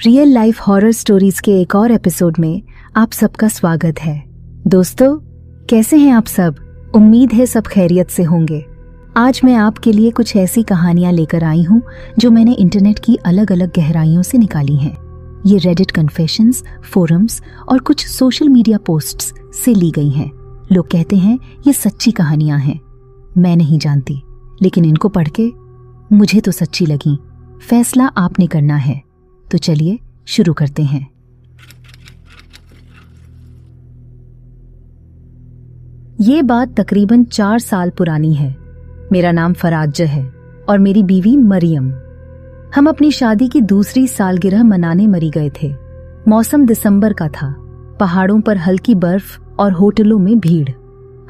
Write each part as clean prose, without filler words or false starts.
Real life horror stories के एक और एपिसोड में आप सबका स्वागत है। दोस्तों, कैसे हैं आप सब? उम्मीद है सब खैरियत से होंगे। आज मैं आपके लिए कुछ ऐसी कहानियां लेकर आई हूं जो मैंने इंटरनेट की अलग अलग गहराइयों से निकाली हैं। ये रेडिट कन्फेशंस, फोरम्स और कुछ सोशल मीडिया पोस्ट्स से ली गई हैं। लोग कहते हैं ये सच्ची कहानियां हैं। मैं नहीं जानती, लेकिन इनको पढ़ के मुझे तो सच्ची लगी। फैसला आपने करना है। तो चलिए शुरू करते हैं। ये बात तकरीबन 4 साल पुरानी है। मेरा नाम फराज है और मेरी बीवी मरियम। हम अपनी शादी की दूसरी सालगिरह मनाने मरी गए थे। मौसम दिसंबर का था। पहाड़ों पर हल्की बर्फ और होटलों में भीड़।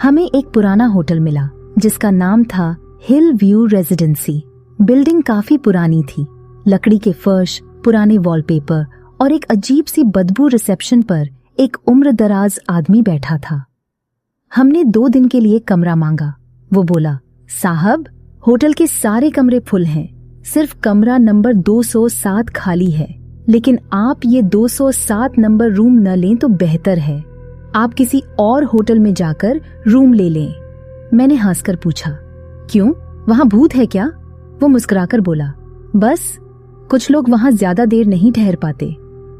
हमें एक पुराना होटल मिला जिसका नाम था हिल व्यू रेजिडेंसी। बिल्डिंग काफी पुरानी थी। लकड़ी के फर्श, पुराने वॉलपेपर और एक अजीब सी बदबू रिसेप्शन पर एक उम्रदराज आदमी बैठा था। हमने 2 दिन के लिए कमरा मांगा। वो बोला, साहब, होटल के सारे कमरे फुल हैं, सिर्फ कमरा नंबर 207 खाली है। लेकिन आप ये 207 नंबर रूम न लें तो बेहतर है। आप किसी और होटल में जाकर रूम ले लें। मैंने हंसकर पूछा, क्यों, वहां भूत है क्या? वो मुस्कुराकर बोला, बस कुछ लोग वहां ज्यादा देर नहीं ठहर पाते।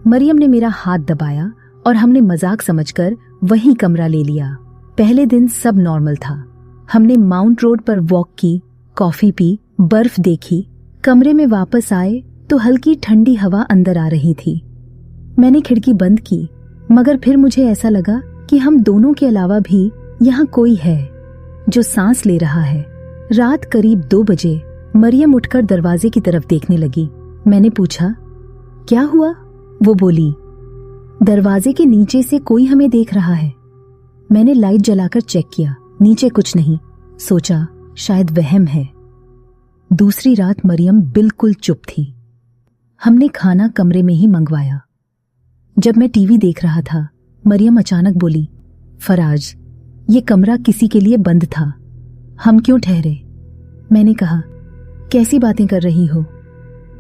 मरियम ने मेरा हाथ दबाया और हमने मजाक समझकर वही कमरा ले लिया। पहले दिन सब नॉर्मल था। हमने माउंट रोड पर वॉक की, कॉफी पी, बर्फ देखी। कमरे में वापस आए तो हल्की ठंडी हवा अंदर आ रही थी। मैंने खिड़की बंद की, मगर फिर मुझे ऐसा लगा कि हम दोनों के अलावा भी यहाँ कोई है जो सांस ले रहा है। रात करीब 2 बजे मरियम उठकर दरवाजे की तरफ देखने लगी। मैंने पूछा, क्या हुआ? वो बोली, दरवाजे के नीचे से कोई हमें देख रहा है। मैंने लाइट जलाकर चेक किया, नीचे कुछ नहीं। सोचा शायद वहम है। दूसरी रात मरियम बिल्कुल चुप थी। हमने खाना कमरे में ही मंगवाया। जब मैं टीवी देख रहा था, मरियम अचानक बोली, फराज, ये कमरा किसी के लिए बंद था, हम क्यों ठहरे? मैंने कहा, कैसी बातें कर रही हो?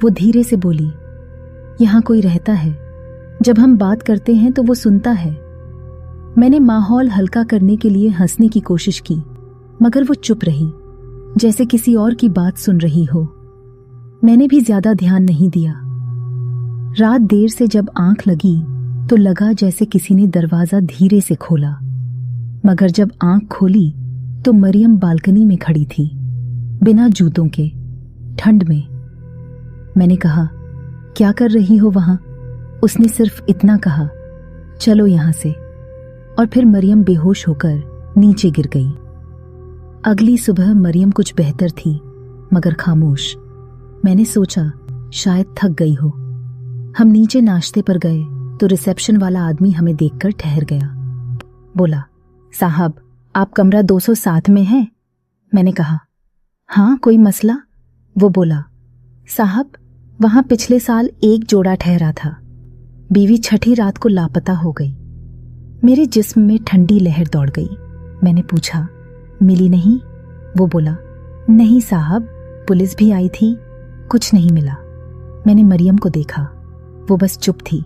वो धीरे से बोली, यहां कोई रहता है। जब हम बात करते हैं तो वो सुनता है। मैंने माहौल हल्का करने के लिए हंसने की कोशिश की, मगर वो चुप रही, जैसे किसी और की बात सुन रही हो। मैंने भी ज्यादा ध्यान नहीं दिया। रात देर से जब आंख लगी तो लगा जैसे किसी ने दरवाजा धीरे से खोला, मगर जब आंख खोली तो मरियम बालकनी में खड़ी थी, बिना जूतों के, ठंड में। मैंने कहा, क्या कर रही हो वहां? उसने सिर्फ इतना कहा, चलो यहां से। और फिर मरियम बेहोश होकर नीचे गिर गई। अगली सुबह मरियम कुछ बेहतर थी, मगर खामोश। मैंने सोचा शायद थक गई हो। हम नीचे नाश्ते पर गए तो रिसेप्शन वाला आदमी हमें देखकर ठहर गया। बोला, साहब, आप कमरा 207 में हैं? मैंने कहा, हाँ, कोई मसला? वो बोला, साहब, वहां पिछले साल एक जोड़ा ठहरा था। बीवी छठी रात को लापता हो गई। मेरे जिस्म में ठंडी लहर दौड़ गई। मैंने पूछा, मिली नहीं? वो बोला, नहीं साहब, पुलिस भी आई थी, कुछ नहीं मिला। मैंने मरियम को देखा, वो बस चुप थी।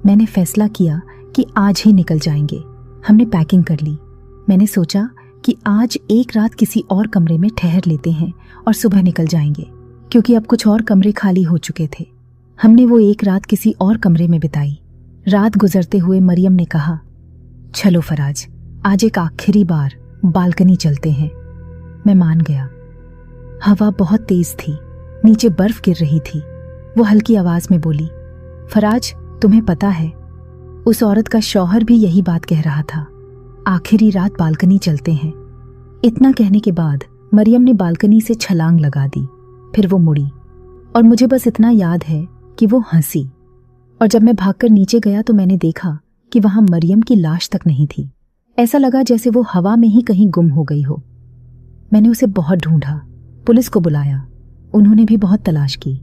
मैंने फैसला किया कि आज ही निकल जाएंगे। हमने पैकिंग कर ली। मैंने सोचा कि आज एक रात किसी और कमरे में ठहर लेते हैं और सुबह निकल जाएंगे, क्योंकि अब कुछ और कमरे खाली हो चुके थे। हमने वो एक रात किसी और कमरे में बिताई। रात गुजरते हुए मरियम ने कहा, चलो फराज, आज एक आखिरी बार बालकनी चलते हैं। मैं मान गया। हवा बहुत तेज थी, नीचे बर्फ गिर रही थी। वो हल्की आवाज में बोली, फराज, तुम्हें पता है, उस औरत का शौहर भी यही बात कह रहा था। आखिरी रात बालकनी चलते हैं। इतना कहने के बाद मरियम ने बालकनी से छलांग लगा दी। फिर वो मुड़ी और मुझे बस इतना याद है कि वो हंसी। और जब मैं भागकर नीचे गया तो मैंने देखा कि वहां मरियम की लाश तक नहीं थी। ऐसा लगा जैसे वो हवा में ही कहीं गुम हो गई हो। मैंने उसे बहुत ढूंढा, पुलिस को बुलाया, उन्होंने भी बहुत तलाश की,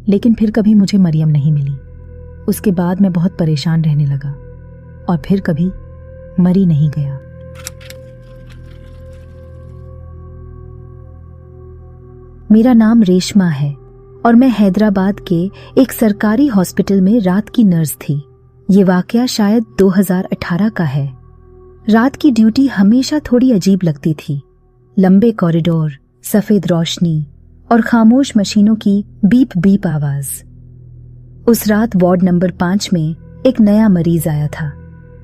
लेकिन फिर कभी मुझे मरियम नहीं मिली। उसके बाद मैं बहुत परेशान रहने लगा और फिर कभी मरी नहीं गया। मेरा नाम रेशमा है और मैं हैदराबाद के एक सरकारी हॉस्पिटल में रात की नर्स थी। ये वाकया शायद 2018 का है। रात की ड्यूटी हमेशा थोड़ी अजीब लगती थी। लंबे कॉरिडोर, सफेद रोशनी और खामोश मशीनों की बीप बीप आवाज। उस रात वार्ड नंबर 5 में एक नया मरीज आया था।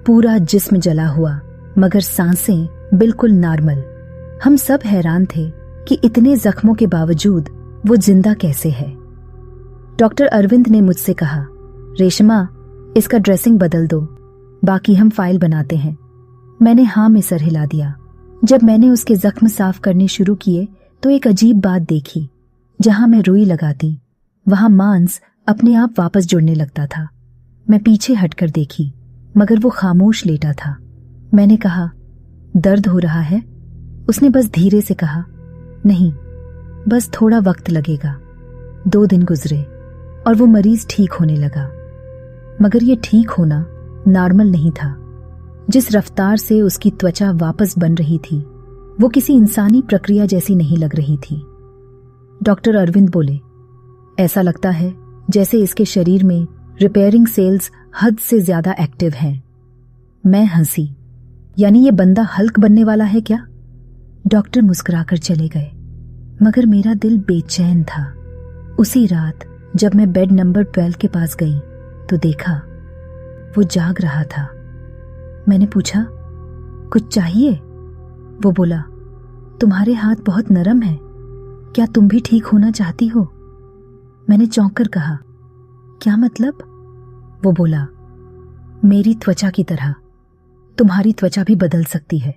पूरा जिस्म जला हुआ, मगर सांसें बिल्कुल नॉर्मल। हम सब हैरान थे कि इतने जख्मों के बावजूद वो जिंदा कैसे है। डॉक्टर अरविंद ने मुझसे कहा, रेशमा, इसका ड्रेसिंग बदल दो, बाकी हम फाइल बनाते हैं। मैंने हाँ में सर हिला दिया। जब मैंने उसके जख्म साफ करने शुरू किए तो एक अजीब बात देखी। जहां मैं रुई लगाती वहां मांस अपने आप वापस जुड़ने लगता था। मैं पीछे हटकर देखी, मगर वो खामोश लेटा था। मैंने कहा, दर्द हो रहा है? उसने बस धीरे से कहा, नहीं, बस थोड़ा वक्त लगेगा। 2 दिन गुजरे और वो मरीज ठीक होने लगा, मगर ये ठीक होना नॉर्मल नहीं था। जिस रफ्तार से उसकी त्वचा वापस बन रही थी, वो किसी इंसानी प्रक्रिया जैसी नहीं लग रही थी। डॉक्टर अरविंद बोले, ऐसा लगता है जैसे इसके शरीर में रिपेयरिंग सेल्स हद से ज्यादा एक्टिव हैं। मैं हंसी, यानी ये बंदा हल्क बनने वाला है क्या? डॉक्टर मुस्कुराकर चले गए, मगर मेरा दिल बेचैन था। उसी रात जब मैं बेड नंबर 12 के पास गई तो देखा वो जाग रहा था। मैंने पूछा, कुछ चाहिए? वो बोला, तुम्हारे हाथ बहुत नरम हैं, क्या तुम भी ठीक होना चाहती हो? मैंने चौंक कर कहा, क्या मतलब? वो बोला, मेरी त्वचा की तरह तुम्हारी त्वचा भी बदल सकती है।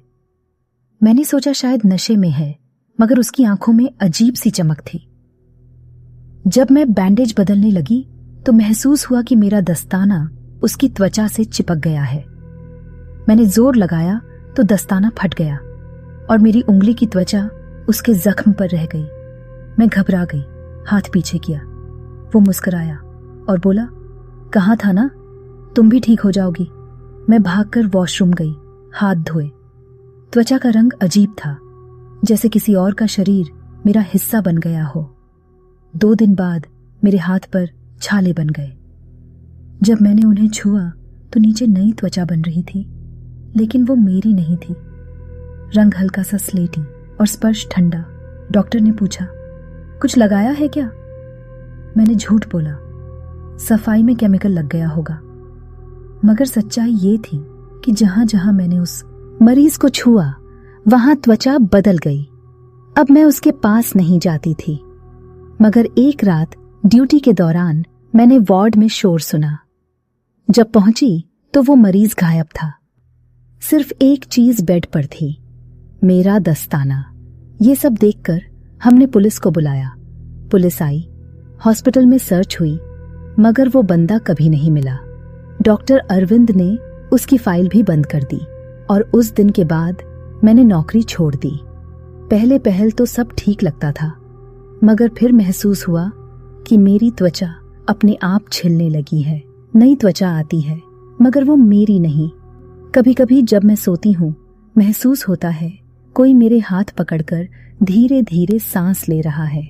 मैंने सोचा शायद नशे में है, मगर उसकी आंखों में अजीब सी चमक थी। जब मैं बैंडेज बदलने लगी तो महसूस हुआ कि मेरा दस्ताना उसकी त्वचा से चिपक गया है। मैंने जोर लगाया तो दस्ताना फट गया और मेरी उंगली की त्वचा उसके जख्म पर रह गई। मैं घबरा गई, हाथ पीछे किया। वो मुस्कुराया और बोला, कहा था ना तुम भी ठीक हो जाओगी। मैं भागकर वॉशरूम गई, हाथ धोए। त्वचा का रंग अजीब था, जैसे किसी और का शरीर मेरा हिस्सा बन गया हो। 2 दिन बाद मेरे हाथ पर छाले बन गए। जब मैंने उन्हें छुआ तो नीचे नई त्वचा बन रही थी, लेकिन वो मेरी नहीं थी। रंग हल्का सा स्लेटी और स्पर्श ठंडा। डॉक्टर ने पूछा, कुछ लगाया है क्या? मैंने झूठ बोला, सफाई में केमिकल लग गया होगा। मगर सच्चाई ये थी कि जहां जहां मैंने उस मरीज को छुआ वहां त्वचा बदल गई। अब मैं उसके पास नहीं जाती थी, मगर एक रात ड्यूटी के दौरान मैंने वार्ड में शोर सुना। जब पहुंची तो वो मरीज गायब था। सिर्फ एक चीज बेड पर थी, मेरा दस्ताना। ये सब देखकर हमने पुलिस को बुलाया। पुलिस आई, हॉस्पिटल में सर्च हुई, मगर वो बंदा कभी नहीं मिला। डॉक्टर अरविंद ने उसकी फाइल भी बंद कर दी और उस दिन के बाद मैंने नौकरी छोड़ दी। पहले पहल तो सब ठीक लगता था, मगर फिर महसूस हुआ कि मेरी त्वचा अपने आप छिलने लगी है। नई त्वचा आती है, मगर वो मेरी नहीं। कभी कभी जब मैं सोती हूँ महसूस होता है कोई मेरे हाथ पकड़कर धीरे धीरे सांस ले रहा है,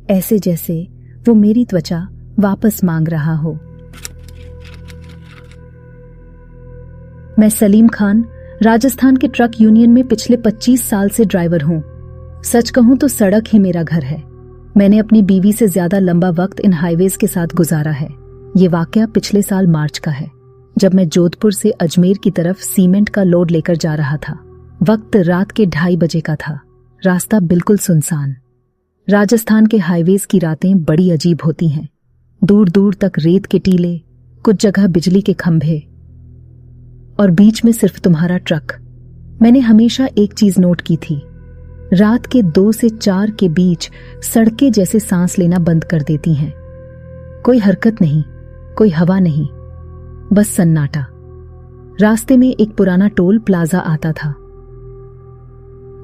ऐसे जैसे वो मेरी त्वचा वापस मांग रहा हो। मैं सलीम खान राजस्थान के ट्रक यूनियन में पिछले 25 साल से ड्राइवर हूँ। सच कहूँ तो सड़क ही मेरा घर है। मैंने अपनी बीवी से ज्यादा लंबा वक्त इन हाईवेज के साथ गुजारा है। ये वाकया पिछले साल मार्च का है, जब मैं जोधपुर से अजमेर की तरफ सीमेंट का लोड लेकर जा रहा था। वक्त रात के 2:30 बजे का था। रास्ता बिल्कुल सुनसान। राजस्थान के हाईवेज की रातें बड़ी अजीब होती हैं। दूर दूर तक रेत के टीले, कुछ जगह बिजली के खंभे और बीच में सिर्फ तुम्हारा ट्रक। मैंने हमेशा एक चीज नोट की थी, रात के 2 से 4 के बीच सड़कें जैसे सांस लेना बंद कर देती हैं। कोई हरकत नहीं, कोई हवा नहीं, बस सन्नाटा। रास्ते में एक पुराना टोल प्लाजा आता था।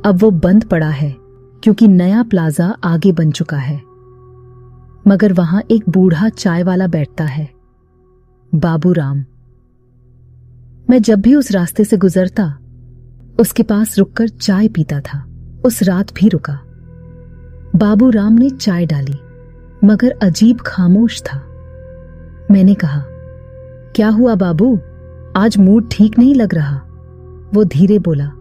अब वो बंद पड़ा है क्योंकि नया प्लाजा आगे बन चुका है, मगर वहां एक बूढ़ा चाय वाला बैठता है, बाबूराम। मैं जब भी उस रास्ते से गुजरता उसके पास रुककर चाय पीता था। उस रात भी रुका। बाबूराम ने चाय डाली, मगर अजीब खामोश था। मैंने कहा, क्या हुआ बाबू, आज मूड ठीक नहीं लग रहा। वो धीरे बोला,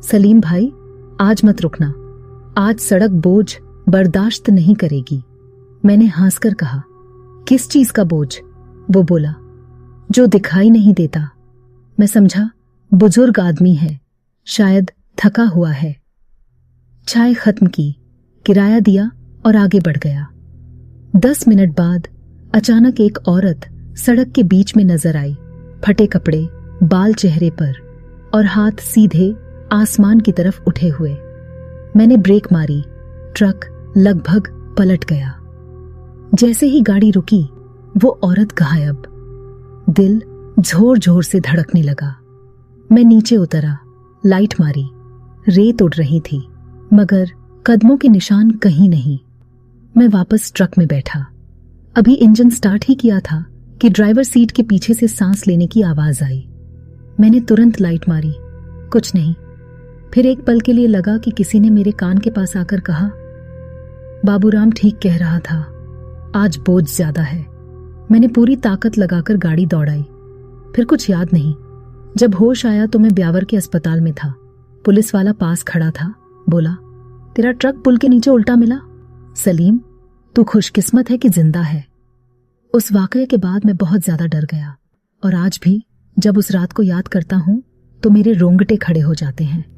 सलीम भाई, आज मत रुकना, आज सड़क बोझ बर्दाश्त नहीं करेगी। मैंने हंसकर कहा, किस चीज का बोझ? वो बोला, जो दिखाई नहीं देता। मैं समझा बुजुर्ग आदमी है, शायद थका हुआ है। चाय खत्म की, किराया दिया और आगे बढ़ गया। 10 मिनट बाद अचानक एक औरत सड़क के बीच में नजर आई, फटे कपड़े, बाल चेहरे पर और हाथ सीधे आसमान की तरफ उठे हुए। मैंने ब्रेक मारी, ट्रक लगभग पलट गया। जैसे ही गाड़ी रुकी, वो औरत गायब। दिल जोर जोर से धड़कने लगा। मैं नीचे उतरा, लाइट मारी, रेत उड़ रही थी, मगर कदमों के निशान कहीं नहीं। मैं वापस ट्रक में बैठा। अभी इंजन स्टार्ट ही किया था कि ड्राइवर सीट के पीछे से सांस लेने की आवाज आई। मैंने तुरंत लाइट मारी, कुछ नहीं। फिर एक पल के लिए लगा कि किसी ने मेरे कान के पास आकर कहा, बाबूराम ठीक कह रहा था, आज बोझ ज्यादा है। मैंने पूरी ताकत लगाकर गाड़ी दौड़ाई। फिर कुछ याद नहीं। जब होश आया तो मैं ब्यावर के अस्पताल में था। पुलिस वाला पास खड़ा था, बोला, तेरा ट्रक पुल के नीचे उल्टा मिला। सलीम, तू खुशकिस्मत है कि जिंदा है। उस वाकये के बाद मैं बहुत ज्यादा डर गया और आज भी जब उस रात को याद करता हूं तो मेरे रोंगटे खड़े हो जाते हैं।